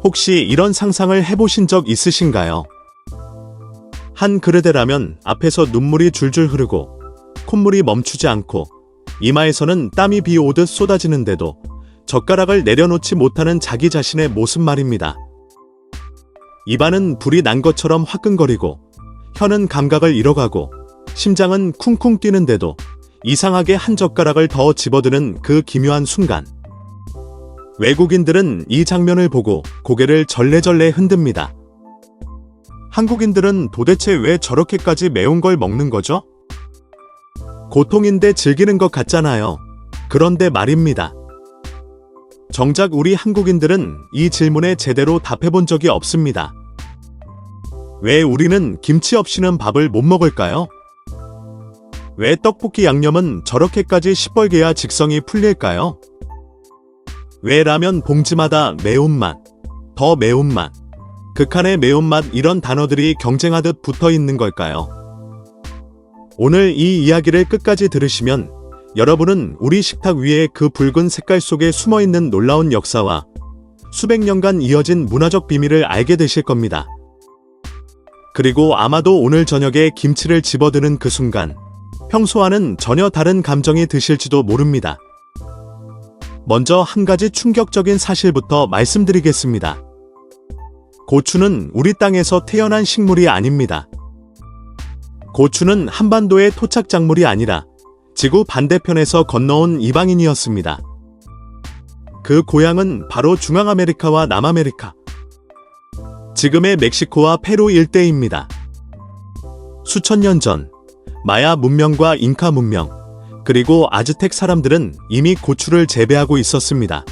혹시 이런 상상을 해보신 적 있으신가요? 한 그릇의 라면 앞에서 눈물이 줄줄 흐르고 콧물이 멈추지 않고 이마에서는 땀이 비 오듯 쏟아지는데도 젓가락을 내려놓지 못하는 자기 자신의 모습 말입니다. 입안은 불이 난 것처럼 화끈거리고 혀는 감각을 잃어가고 심장은 쿵쿵 뛰는데도 이상하게 한 젓가락을 더 집어드는 그 기묘한 순간. 외국인들은 이 장면을 보고 고개를 절레절레 흔듭니다. 한국인들은 도대체 왜 저렇게까지 매운 걸 먹는 거죠? 고통인데 즐기는 것 같잖아요. 그런데 말입니다. 정작 우리 한국인들은 이 질문에 제대로 답해본 적이 없습니다. 왜 우리는 김치 없이는 밥을 못 먹을까요? 왜 떡볶이 양념은 저렇게까지 시뻘개야 직성이 풀릴까요? 왜 라면 봉지마다 매운맛, 더 매운맛, 극한의 매운맛 이런 단어들이 경쟁하듯 붙어 있는 걸까요? 오늘 이 이야기를 끝까지 들으시면 여러분은 우리 식탁 위에 그 붉은 색깔 속에 숨어있는 놀라운 역사와 수백 년간 이어진 문화적 비밀을 알게 되실 겁니다. 그리고 아마도 오늘 저녁에 김치를 집어드는 그 순간 평소와는 전혀 다른 감정이 드실지도 모릅니다. 먼저 한 가지 충격적인 사실부터 말씀드리겠습니다. 고추는 우리 땅에서 태어난 식물이 아닙니다. 고추는 한반도의 토착 작물이 아니라 지구 반대편에서 건너온 이방인이었습니다. 그 고향은 바로 중앙아메리카와 남아메리카, 지금의 멕시코와 페루 일대입니다. 수천 년 전 마야 문명과 잉카 문명, 그리고 아즈텍 사람들은 이미 고추를 재배하고 있었습니다.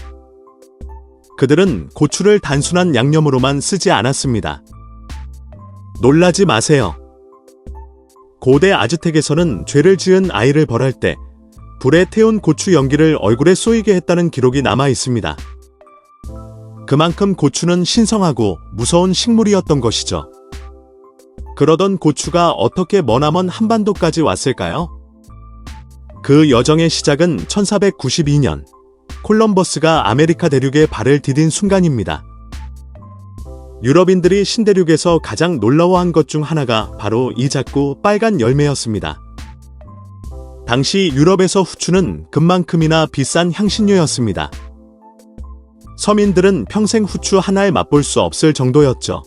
그들은 고추를 단순한 양념으로만 쓰지 않았습니다. 놀라지 마세요. 고대 아즈텍에서는 죄를 지은 아이를 벌할 때 불에 태운 고추 연기를 얼굴에 쏘이게 했다는 기록이 남아 있습니다. 그만큼 고추는 신성하고 무서운 식물이었던 것이죠. 그러던 고추가 어떻게 머나먼 한반도까지 왔을까요? 그 여정의 시작은 1492년 콜럼버스가 아메리카 대륙에 발을 디딘 순간입니다. 유럽인들이 신대륙에서 가장 놀라워한 것 중 하나가 바로 이 작고 빨간 열매였습니다. 당시 유럽에서 후추는 금만큼이나 비싼 향신료였습니다. 서민들은 평생 후추 하나에 맛볼 수 없을 정도였죠.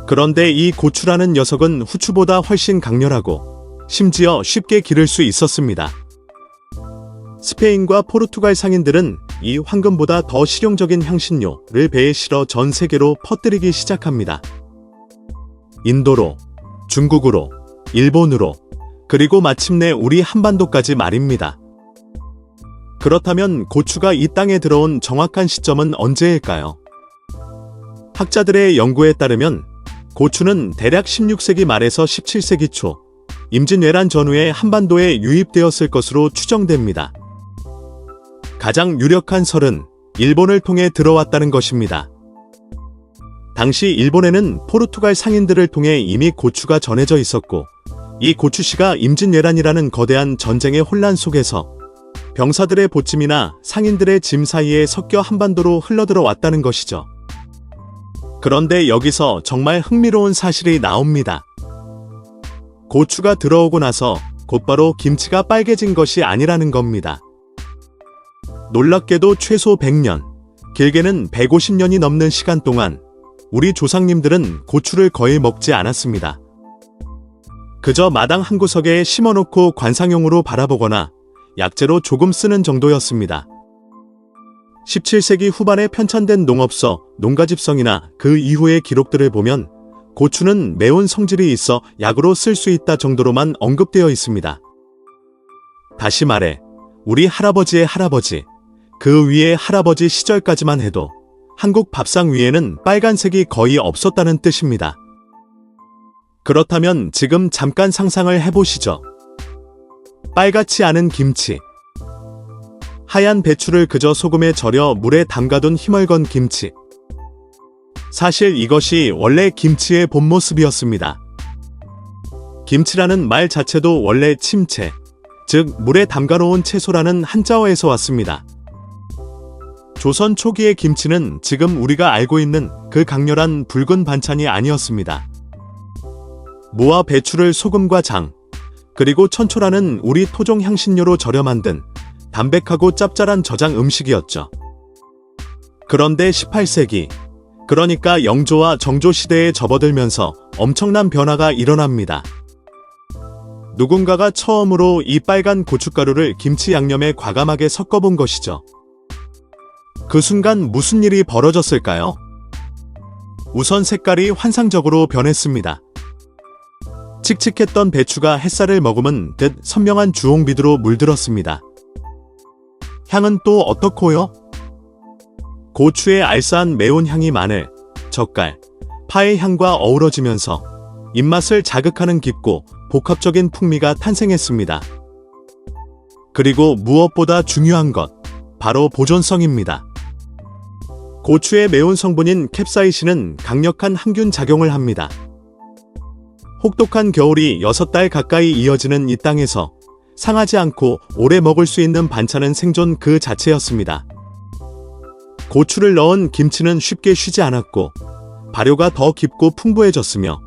그런데 이 고추라는 녀석은 후추보다 훨씬 강렬하고 심지어 쉽게 기를 수 있었습니다. 스페인과 포르투갈 상인들은 이 황금보다 더 실용적인 향신료를 배에 실어 전 세계로 퍼뜨리기 시작합니다. 인도로, 중국으로, 일본으로, 그리고 마침내 우리 한반도까지 말입니다. 그렇다면 고추가 이 땅에 들어온 정확한 시점은 언제일까요? 학자들의 연구에 따르면 고추는 대략 16세기 말에서 17세기 초 임진왜란 전후에 한반도에 유입되었을 것으로 추정됩니다. 가장 유력한 설은 일본을 통해 들어왔다는 것입니다. 당시 일본에는 포르투갈 상인들을 통해 이미 고추가 전해져 있었고 이 고추씨가 임진왜란이라는 거대한 전쟁의 혼란 속에서 병사들의 보침이나 상인들의 짐 사이에 섞여 한반도로 흘러들어왔다는 것이죠. 그런데 여기서 정말 흥미로운 사실이 나옵니다. 고추가 들어오고 나서 곧바로 김치가 빨개진 것이 아니라는 겁니다. 놀랍게도 최소 100년, 길게는 150년이 넘는 시간 동안 우리 조상님들은 고추를 거의 먹지 않았습니다. 그저 마당 한 구석에 심어놓고 관상용으로 바라보거나 약재로 조금 쓰는 정도였습니다. 17세기 후반에 편찬된 농업서, 농가집성이나 그 이후의 기록들을 보면 고추는 매운 성질이 있어 약으로 쓸 수 있다 정도로만 언급되어 있습니다. 다시 말해 우리 할아버지의 할아버지, 그 위의 할아버지 시절까지만 해도 한국 밥상 위에는 빨간색이 거의 없었다는 뜻입니다. 그렇다면 지금 잠깐 상상을 해보시죠. 빨갛지 않은 김치, 하얀 배추를 그저 소금에 절여 물에 담가둔 희멀건 김치. 사실 이것이 원래 김치의 본 모습이었습니다. 김치라는 말 자체도 원래 침채, 즉 물에 담가놓은 채소라는 한자어에서 왔습니다. 조선 초기의 김치는 지금 우리가 알고 있는 그 강렬한 붉은 반찬이 아니었습니다. 무와 배추를 소금과 장, 그리고 천초라는 우리 토종 향신료로 절여 만든 담백하고 짭짤한 저장 음식이었죠. 그런데 18세기, 그러니까 영조와 정조 시대에 접어들면서 엄청난 변화가 일어납니다. 누군가가 처음으로 이 빨간 고춧가루를 김치 양념에 과감하게 섞어본 것이죠. 그 순간 무슨 일이 벌어졌을까요? 우선 색깔이 환상적으로 변했습니다. 칙칙했던 배추가 햇살을 머금은 듯 선명한 주홍빛으로 물들었습니다. 향은 또 어떻고요? 고추의 알싸한 매운 향이 마늘, 젓갈, 파의 향과 어우러지면서 입맛을 자극하는 깊고 복합적인 풍미가 탄생했습니다. 그리고 무엇보다 중요한 것, 바로 보존성입니다. 고추의 매운 성분인 캡사이신은 강력한 항균 작용을 합니다. 혹독한 겨울이 6달 가까이 이어지는 이 땅에서 상하지 않고 오래 먹을 수 있는 반찬은 생존 그 자체였습니다. 고추를 넣은 김치는 쉽게 쉬지 않았고 발효가 더 깊고 풍부해졌으며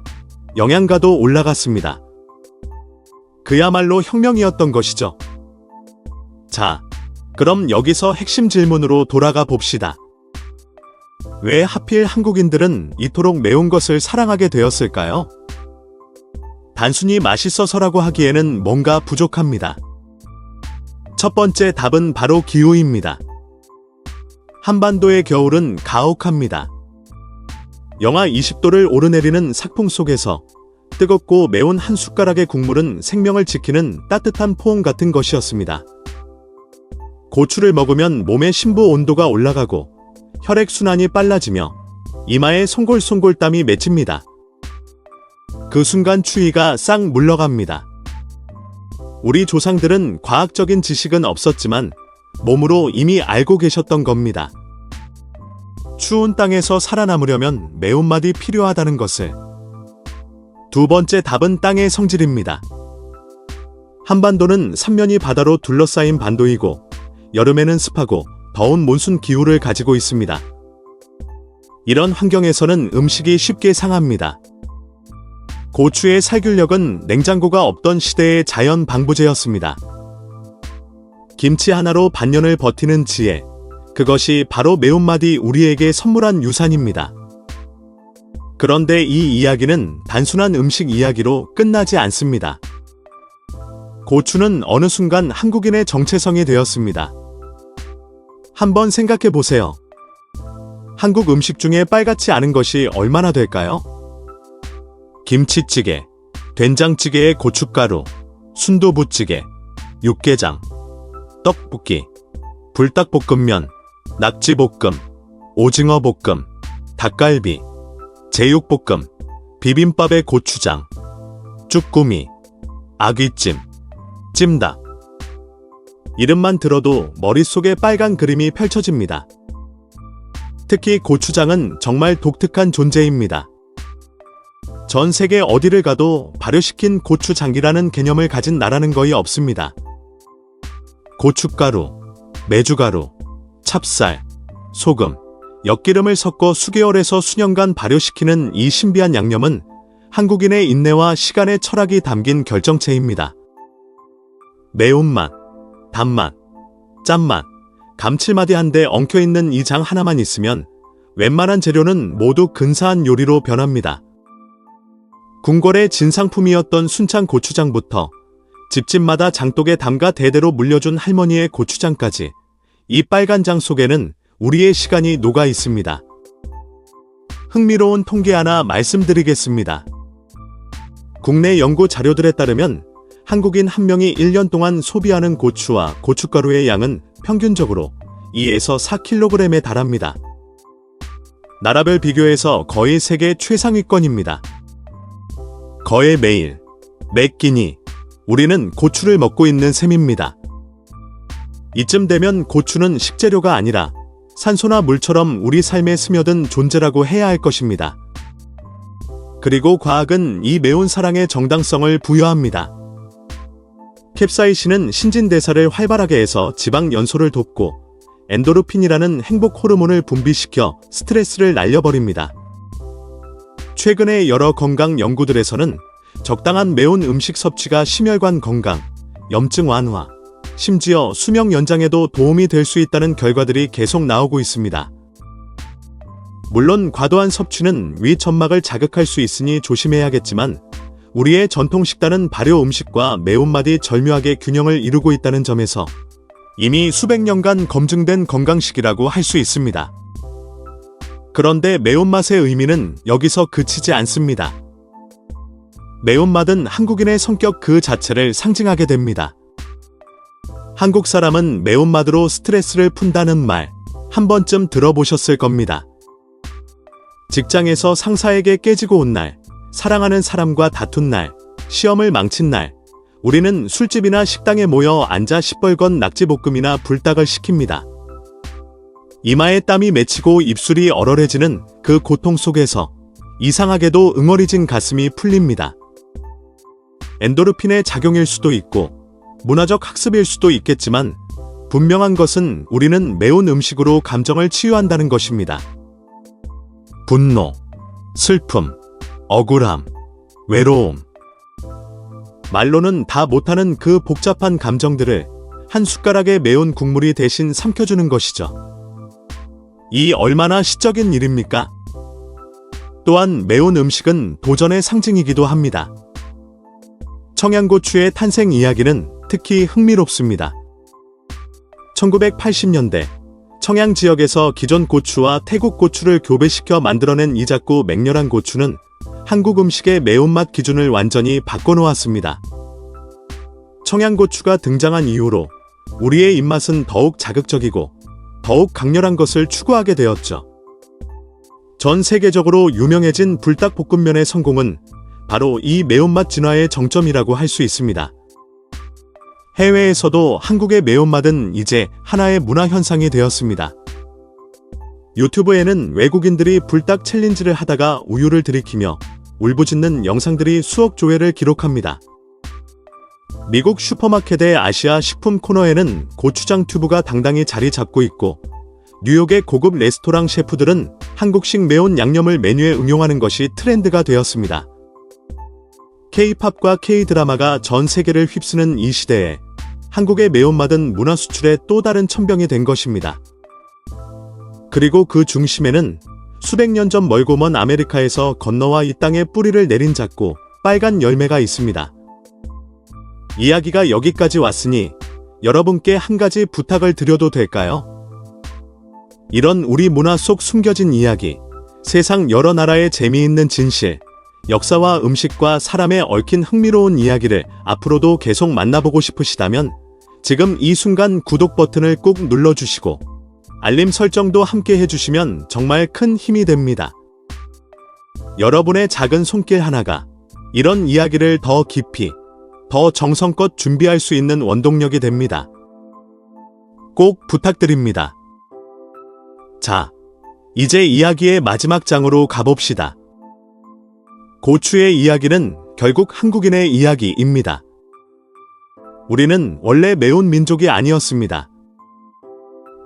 영양가도 올라갔습니다. 그야말로 혁명이었던 것이죠. 자, 그럼 여기서 핵심 질문으로 돌아가 봅시다. 왜 하필 한국인들은 이토록 매운 것을 사랑하게 되었을까요? 단순히 맛있어서라고 하기에는 뭔가 부족합니다. 첫 번째 답은 바로 기후입니다. 한반도의 겨울은 가혹합니다. 영하 20도를 오르내리는 삭풍 속에서 뜨겁고 매운 한 숟가락의 국물은 생명을 지키는 따뜻한 포옹 같은 것이었습니다. 고추를 먹으면 몸의 심부 온도가 올라가고 혈액순환이 빨라지며 이마에 송골송골 땀이 맺힙니다. 그 순간 추위가 싹 물러갑니다. 우리 조상들은 과학적인 지식은 없었지만 몸으로 이미 알고 계셨던 겁니다. 추운 땅에서 살아남으려면 매운맛이 필요하다는 것을. 두 번째 답은 땅의 성질입니다. 한반도는 삼면이 바다로 둘러싸인 반도이고 여름에는 습하고 더운 몬순 기후를 가지고 있습니다. 이런 환경에서는 음식이 쉽게 상합니다. 고추의 살균력은 냉장고가 없던 시대의 자연 방부제였습니다. 김치 하나로 반년을 버티는 지혜, 그것이 바로 매운맛이 우리에게 선물한 유산입니다. 그런데 이 이야기는 단순한 음식 이야기로 끝나지 않습니다. 고추는 어느 순간 한국인의 정체성이 되었습니다. 한번 생각해 보세요. 한국 음식 중에 빨갛지 않은 것이 얼마나 될까요? 김치찌개, 된장찌개에 고춧가루, 순두부찌개, 육개장, 떡볶이, 불닭볶음면, 낙지볶음, 오징어볶음, 닭갈비, 제육볶음, 비빔밥에 고추장, 쭈꾸미, 아귀찜, 찜닭. 이름만 들어도 머릿속에 빨간 그림이 펼쳐집니다. 특히 고추장은 정말 독특한 존재입니다. 전 세계 어디를 가도 발효시킨 고추장이라는 개념을 가진 나라는 거의 없습니다. 고춧가루, 메주가루, 찹쌀, 소금, 엿기름을 섞어 수개월에서 수년간 발효시키는 이 신비한 양념은 한국인의 인내와 시간의 철학이 담긴 결정체입니다. 매운맛, 단맛, 짠맛, 감칠맛이 한데 엉켜있는 이 장 하나만 있으면 웬만한 재료는 모두 근사한 요리로 변합니다. 궁궐의 진상품이었던 순창 고추장부터 집집마다 장독에 담가 대대로 물려준 할머니의 고추장까지 이 빨간 장 속에는 우리의 시간이 녹아 있습니다. 흥미로운 통계 하나 말씀드리겠습니다. 국내 연구 자료들에 따르면 한국인 한 명이 1년 동안 소비하는 고추와 고춧가루의 양은 평균적으로 2에서 4kg에 달합니다. 나라별 비교해서 거의 세계 최상위권입니다. 거의 매일, 매 끼니 우리는 고추를 먹고 있는 셈입니다. 이쯤 되면 고추는 식재료가 아니라 산소나 물처럼 우리 삶에 스며든 존재라고 해야 할 것입니다. 그리고 과학은 이 매운 사랑에 정당성을 부여합니다. 캡사이신은 신진대사를 활발하게 해서 지방 연소를 돕고 엔도르핀이라는 행복 호르몬을 분비시켜 스트레스를 날려버립니다. 최근의 여러 건강 연구들에서는 적당한 매운 음식 섭취가 심혈관 건강, 염증 완화, 심지어 수명 연장에도 도움이 될 수 있다는 결과들이 계속 나오고 있습니다. 물론 과도한 섭취는 위 점막을 자극할 수 있으니 조심해야겠지만 우리의 전통 식단은 발효 음식과 매운맛이 절묘하게 균형을 이루고 있다는 점에서 이미 수백 년간 검증된 건강식이라고 할 수 있습니다. 그런데 매운맛의 의미는 여기서 그치지 않습니다. 매운맛은 한국인의 성격 그 자체를 상징하게 됩니다. 한국 사람은 매운맛으로 스트레스를 푼다는 말 한 번쯤 들어보셨을 겁니다. 직장에서 상사에게 깨지고 온 날, 사랑하는 사람과 다툰 날, 시험을 망친 날, 우리는 술집이나 식당에 모여 앉아 시뻘건 낙지볶음이나 불닭을 시킵니다. 이마에 땀이 맺히고 입술이 얼얼해지는 그 고통 속에서 이상하게도 응어리진 가슴이 풀립니다. 엔도르핀의 작용일 수도 있고 문화적 학습일 수도 있겠지만 분명한 것은 우리는 매운 음식으로 감정을 치유한다는 것입니다. 분노, 슬픔, 억울함, 외로움. 말로는 다 못하는 그 복잡한 감정들을 한 숟가락의 매운 국물이 대신 삼켜주는 것이죠. 이 얼마나 시적인 일입니까? 또한 매운 음식은 도전의 상징이기도 합니다. 청양고추의 탄생 이야기는 특히 흥미롭습니다. 1980년대 청양 지역에서 기존 고추와 태국 고추를 교배시켜 만들어낸 이 작고 맹렬한 고추는 한국 음식의 매운맛 기준을 완전히 바꿔놓았습니다. 청양고추가 등장한 이후로 우리의 입맛은 더욱 자극적이고 더욱 강렬한 것을 추구하게 되었죠. 전 세계적으로 유명해진 불닭볶음면의 성공은 바로 이 매운맛 진화의 정점이라고 할 수 있습니다. 해외에서도 한국의 매운맛은 이제 하나의 문화 현상이 되었습니다. 유튜브에는 외국인들이 불닭 챌린지를 하다가 우유를 들이키며 울부짖는 영상들이 수억 조회를 기록합니다. 미국 슈퍼마켓의 아시아 식품 코너에는 고추장 튜브가 당당히 자리 잡고 있고 뉴욕의 고급 레스토랑 셰프들은 한국식 매운 양념을 메뉴에 응용하는 것이 트렌드가 되었습니다. K-팝과 K-드라마가 전 세계를 휩쓰는 이 시대에 한국의 매운맛은 문화 수출의 또 다른 천병이 된 것입니다. 그리고 그 중심에는 수백 년 전 멀고 먼 아메리카에서 건너와 이 땅에 뿌리를 내린 작고 빨간 열매가 있습니다. 이야기가 여기까지 왔으니 여러분께 한 가지 부탁을 드려도 될까요? 이런 우리 문화 속 숨겨진 이야기, 세상 여러 나라의 재미있는 진실, 역사와 음식과 사람의 얽힌 흥미로운 이야기를 앞으로도 계속 만나보고 싶으시다면 지금 이 순간 구독 버튼을 꾹 눌러주시고 알림 설정도 함께 해주시면 정말 큰 힘이 됩니다. 여러분의 작은 손길 하나가 이런 이야기를 더 깊이, 더 정성껏 준비할 수 있는 원동력이 됩니다. 꼭 부탁드립니다. 자, 이제 이야기의 마지막 장으로 가봅시다. 고추의 이야기는 결국 한국인의 이야기입니다. 우리는 원래 매운 민족이 아니었습니다.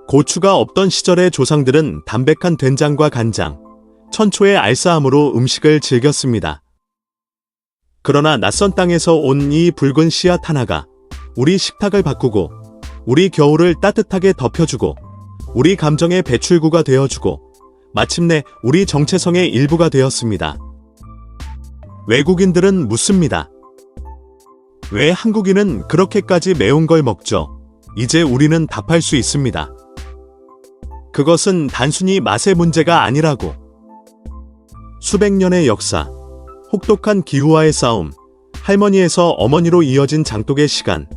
고추가 없던 시절의 조상들은 담백한 된장과 간장, 천초의 알싸함으로 음식을 즐겼습니다. 그러나 낯선 땅에서 온 이 붉은 씨앗 하나가 우리 식탁을 바꾸고 우리 겨울을 따뜻하게 덮여주고 우리 감정의 배출구가 되어주고 마침내 우리 정체성의 일부가 되었습니다. 외국인들은 묻습니다. 왜 한국인은 그렇게까지 매운 걸 먹죠? 이제 우리는 답할 수 있습니다. 그것은 단순히 맛의 문제가 아니라고. 수백 년의 역사, 혹독한 기후와의 싸움, 할머니에서 어머니로 이어진 장독의 시간,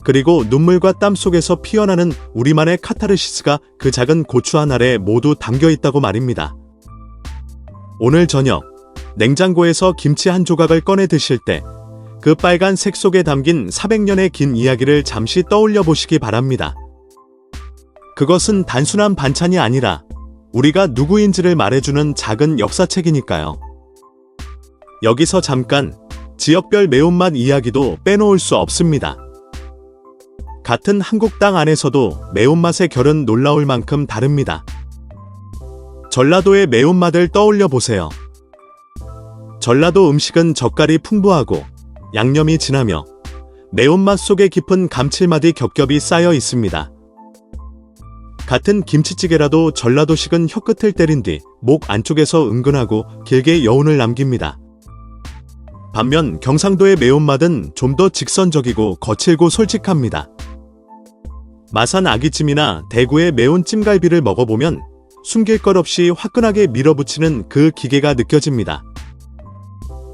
그리고 눈물과 땀 속에서 피어나는 우리만의 카타르시스가 그 작은 고추 한 알에 모두 담겨 있다고 말입니다. 오늘 저녁, 냉장고에서 김치 한 조각을 꺼내 드실 때 그 빨간 색 속에 담긴 400년의 긴 이야기를 잠시 떠올려 보시기 바랍니다. 그것은 단순한 반찬이 아니라 우리가 누구인지를 말해주는 작은 역사책이니까요. 여기서 잠깐 지역별 매운맛 이야기도 빼놓을 수 없습니다. 같은 한국 땅 안에서도 매운맛의 결은 놀라울 만큼 다릅니다. 전라도의 매운맛을 떠올려 보세요. 전라도 음식은 젓갈이 풍부하고 양념이 진하며 매운맛 속에 깊은 감칠맛이 겹겹이 쌓여 있습니다. 같은 김치찌개라도 전라도식은 혀끝을 때린 뒤 목 안쪽에서 은근하고 길게 여운을 남깁니다. 반면 경상도의 매운맛은 좀 더 직선적이고 거칠고 솔직합니다. 마산 아귀찜이나 대구의 매운 찜갈비를 먹어보면 숨길 것 없이 화끈하게 밀어붙이는 그 기계가 느껴집니다.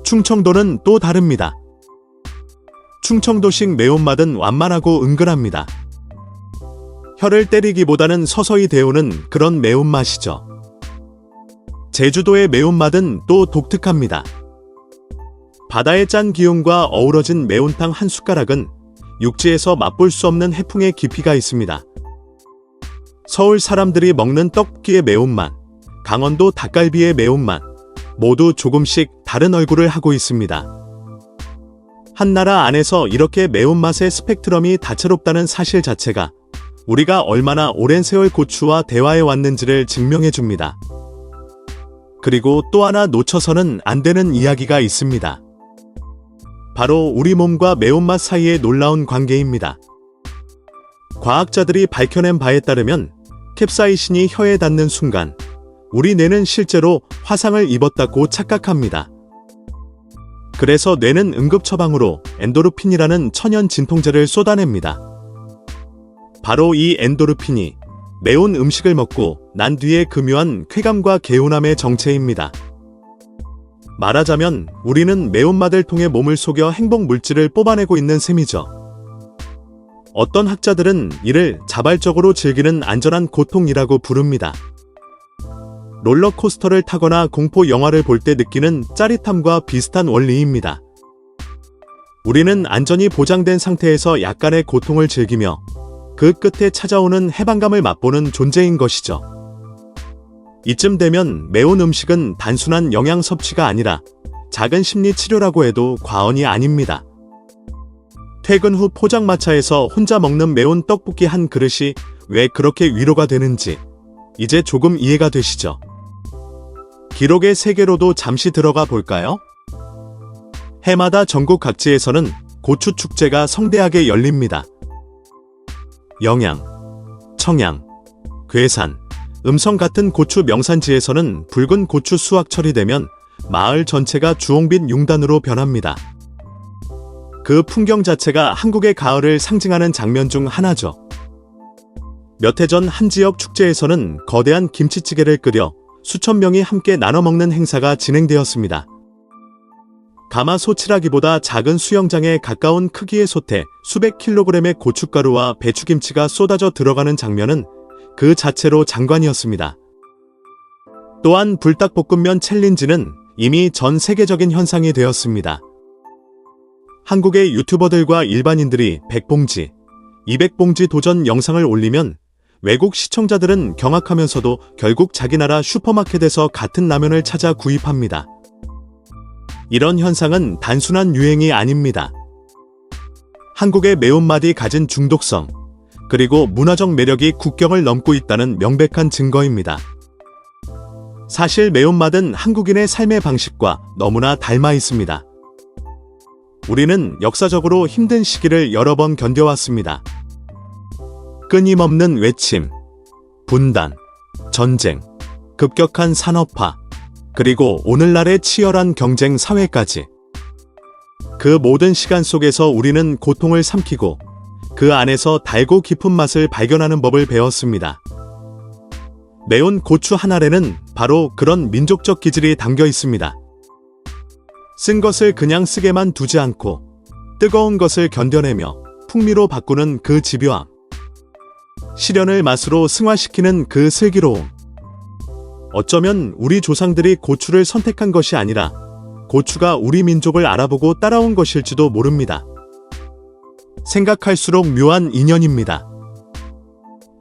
충청도는 또 다릅니다. 충청도식 매운맛은 완만하고 은근합니다. 혀를 때리기보다는 서서히 데우는 그런 매운맛이죠. 제주도의 매운맛은 또 독특합니다. 바다의 짠 기운과 어우러진 매운탕 한 숟가락은 육지에서 맛볼 수 없는 해풍의 깊이가 있습니다. 서울 사람들이 먹는 떡볶이의 매운맛, 강원도 닭갈비의 매운맛, 모두 조금씩 다른 얼굴을 하고 있습니다. 한 나라 안에서 이렇게 매운맛의 스펙트럼이 다채롭다는 사실 자체가 우리가 얼마나 오랜 세월 고추와 대화해 왔는지를 증명해 줍니다. 그리고 또 하나 놓쳐서는 안 되는 이야기가 있습니다. 바로 우리 몸과 매운맛 사이의 놀라운 관계입니다. 과학자들이 밝혀낸 바에 따르면 캡사이신이 혀에 닿는 순간 우리 뇌는 실제로 화상을 입었다고 착각합니다. 그래서 뇌는 응급 처방으로 엔도르핀이라는 천연 진통제를 쏟아냅니다. 바로 이 엔도르핀이 매운 음식을 먹고 난 뒤의 교묘한 쾌감과 개운함의 정체입니다. 말하자면 우리는 매운맛을 통해 몸을 속여 행복 물질을 뽑아내고 있는 셈이죠. 어떤 학자들은 이를 자발적으로 즐기는 안전한 고통이라고 부릅니다. 롤러코스터를 타거나 공포 영화를 볼 때 느끼는 짜릿함과 비슷한 원리입니다. 우리는 안전이 보장된 상태에서 약간의 고통을 즐기며 그 끝에 찾아오는 해방감을 맛보는 존재인 것이죠. 이쯤 되면 매운 음식은 단순한 영양 섭취가 아니라 작은 심리 치료라고 해도 과언이 아닙니다. 퇴근 후 포장마차에서 혼자 먹는 매운 떡볶이 한 그릇이 왜 그렇게 위로가 되는지 이제 조금 이해가 되시죠? 기록의 세계로도 잠시 들어가 볼까요? 해마다 전국 각지에서는 고추 축제가 성대하게 열립니다. 영양, 청양, 괴산, 음성 같은 고추 명산지에서는 붉은 고추 수확철이 되면 마을 전체가 주홍빛 융단으로 변합니다. 그 풍경 자체가 한국의 가을을 상징하는 장면 중 하나죠. 몇 해 전 한 지역 축제에서는 거대한 김치찌개를 끓여 수천 명이 함께 나눠 먹는 행사가 진행되었습니다. 가마솥이라기보다 작은 수영장에 가까운 크기의 솥에 수백 킬로그램의 고춧가루와 배추김치가 쏟아져 들어가는 장면은 그 자체로 장관이었습니다. 또한 불닭볶음면 챌린지는 이미 전 세계적인 현상이 되었습니다. 한국의 유튜버들과 일반인들이 100봉지, 200봉지 도전 영상을 올리면 외국 시청자들은 경악하면서도 결국 자기 나라 슈퍼마켓에서 같은 라면을 찾아 구입합니다. 이런 현상은 단순한 유행이 아닙니다. 한국의 매운맛이 가진 중독성, 그리고 문화적 매력이 국경을 넘고 있다는 명백한 증거입니다. 사실 매운맛은 한국인의 삶의 방식과 너무나 닮아 있습니다. 우리는 역사적으로 힘든 시기를 여러 번 견뎌왔습니다. 끊임없는 외침, 분단, 전쟁, 급격한 산업화, 그리고 오늘날의 치열한 경쟁 사회까지. 그 모든 시간 속에서 우리는 고통을 삼키고 그 안에서 달고 깊은 맛을 발견하는 법을 배웠습니다. 매운 고추 한 알에는 바로 그런 민족적 기질이 담겨 있습니다. 쓴 것을 그냥 쓰게만 두지 않고 뜨거운 것을 견뎌내며 풍미로 바꾸는 그 집요함. 시련을 맛으로 승화시키는 그 슬기로움. 어쩌면 우리 조상들이 고추를 선택한 것이 아니라 고추가 우리 민족을 알아보고 따라온 것일지도 모릅니다. 생각할수록 묘한 인연입니다.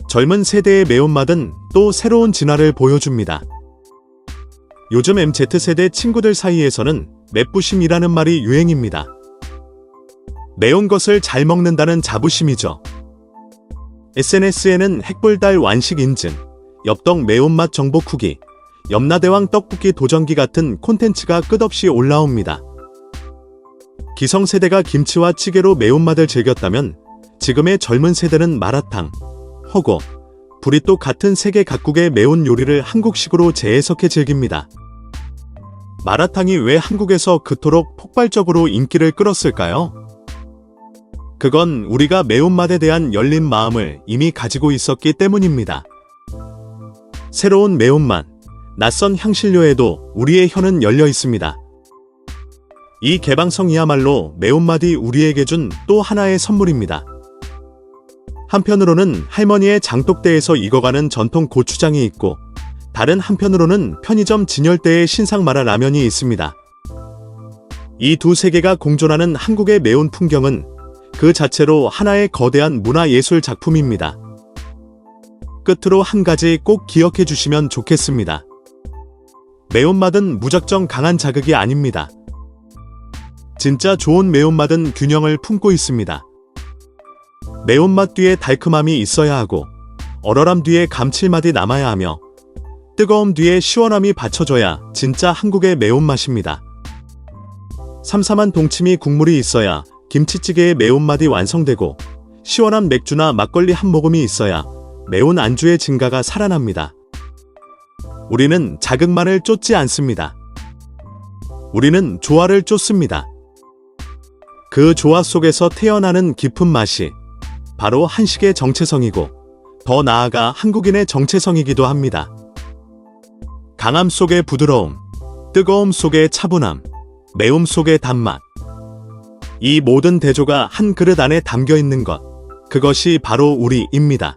젊은 세대의 매운맛은 또 새로운 진화를 보여줍니다. 요즘 MZ세대 친구들 사이에서는 맵부심이라는 말이 유행입니다. 매운 것을 잘 먹는다는 자부심이죠. SNS에는 핵불달 완식 인증, 엽떡 매운맛 정복 후기, 염라대왕 떡볶이 도전기 같은 콘텐츠가 끝없이 올라옵니다. 기성세대가 김치와 찌개로 매운맛을 즐겼다면 지금의 젊은 세대는 마라탕, 허거, 부리또 같은 세계 각국의 매운 요리를 한국식으로 재해석해 즐깁니다. 마라탕이 왜 한국에서 그토록 폭발적으로 인기를 끌었을까요? 그건 우리가 매운맛에 대한 열린 마음을 이미 가지고 있었기 때문입니다. 새로운 매운맛, 낯선 향신료에도 우리의 혀는 열려 있습니다. 이 개방성이야말로 매운맛이 우리에게 준 또 하나의 선물입니다. 한편으로는 할머니의 장독대에서 익어가는 전통 고추장이 있고, 다른 한편으로는 편의점 진열대의 신상마라 라면이 있습니다. 이 두 세계가 공존하는 한국의 매운 풍경은 그 자체로 하나의 거대한 문화예술 작품입니다. 끝으로 한 가지 꼭 기억해 주시면 좋겠습니다. 매운맛은 무작정 강한 자극이 아닙니다. 진짜 좋은 매운맛은 균형을 품고 있습니다. 매운맛 뒤에 달콤함이 있어야 하고, 얼얼함 뒤에 감칠맛이 남아야 하며, 뜨거움 뒤에 시원함이 받쳐줘야 진짜 한국의 매운맛입니다. 삼삼한 동치미 국물이 있어야 김치찌개의 매운맛이 완성되고, 시원한 맥주나 막걸리 한 모금이 있어야 매운 안주의 진가가 살아납니다. 우리는 자극만을 쫓지 않습니다. 우리는 조화를 쫓습니다. 그 조화 속에서 태어나는 깊은 맛이 바로 한식의 정체성이고, 더 나아가 한국인의 정체성이기도 합니다. 강함 속의 부드러움, 뜨거움 속의 차분함, 매움 속의 단맛. 이 모든 대조가 한 그릇 안에 담겨 있는 것, 그것이 바로 우리입니다.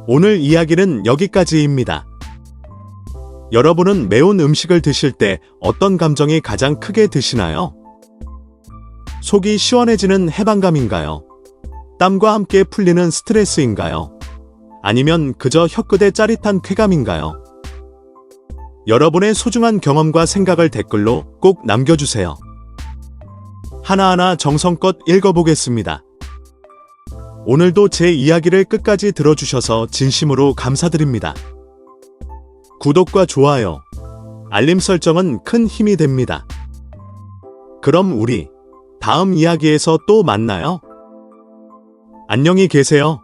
오늘 이야기는 여기까지입니다. 여러분은 매운 음식을 드실 때 어떤 감정이 가장 크게 드시나요? 속이 시원해지는 해방감인가요? 땀과 함께 풀리는 스트레스인가요? 아니면 그저 혀끝의 짜릿한 쾌감인가요? 여러분의 소중한 경험과 생각을 댓글로 꼭 남겨주세요. 하나하나 정성껏 읽어보겠습니다. 오늘도 제 이야기를 끝까지 들어주셔서 진심으로 감사드립니다. 구독과 좋아요, 알림 설정은 큰 힘이 됩니다. 그럼 우리 다음 이야기에서 또 만나요. 안녕히 계세요.